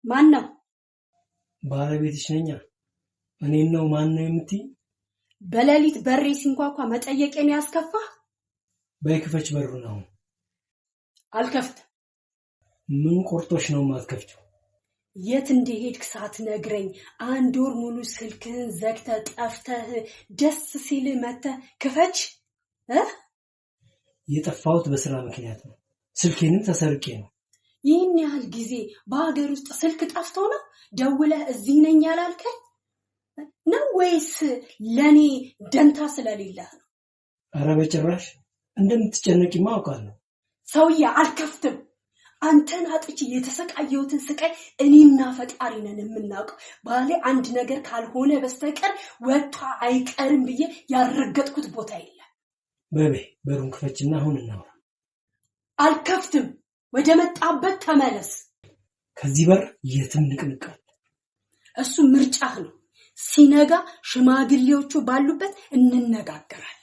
ማን ነው? ባለቤትሽ ነኝ። እኔን ነው ማን ነው የምትይ? በሌሊት በሬ ሲንኳኳ መጠየቄን ያስከፋ? በይክፈች በሩ ነው። አልከፍት። ምን ቆርጦሽ ነው ማትከፍቺው? የት እንደሄድክ ሳትነግረኝ 1 ወር ሙሉ ስልክህን ዘግተህ ጠፍተህ ደስ ሲል መተህ ክፈች? የጠፋሁት በስራ ምክንያት ነው። ስልኬንም ተሰርቄ ነው። ይህን ያህል ጊዜ በሀገር ውስጥ ስልክ ጠፍቶ ነው ደውለህ እዚህ ነኝ ያላልከኝ ነው ወይስ ለኔ ደንታ ስለሌለህ ነው? ኧረ በጭራሽ እንደምትጨነቂማ አውቃለሁ። ሰውዬ አልከፍትም። አንተን አጥቼ የተሰቃየሁትን ስቃይ እኔና ፈጣሪ ነን የምናውቀው። ባሌ አንድ ነገር ካልሆነ በስተቀር ወጥቷ አይቀርም ብዬ ያረገጥኩት ቦታ የለም። በቤ በሩን ክፈችና አሁን እናውራ። አልከፍትም። ወደ መጣበት ተመለስ። ከዚህ በር የትም ንቅንቃል። እሱ ምርጫህ ነው። ሲነጋ ሽማግሌዎቹ ባሉበት እንነጋገራለን።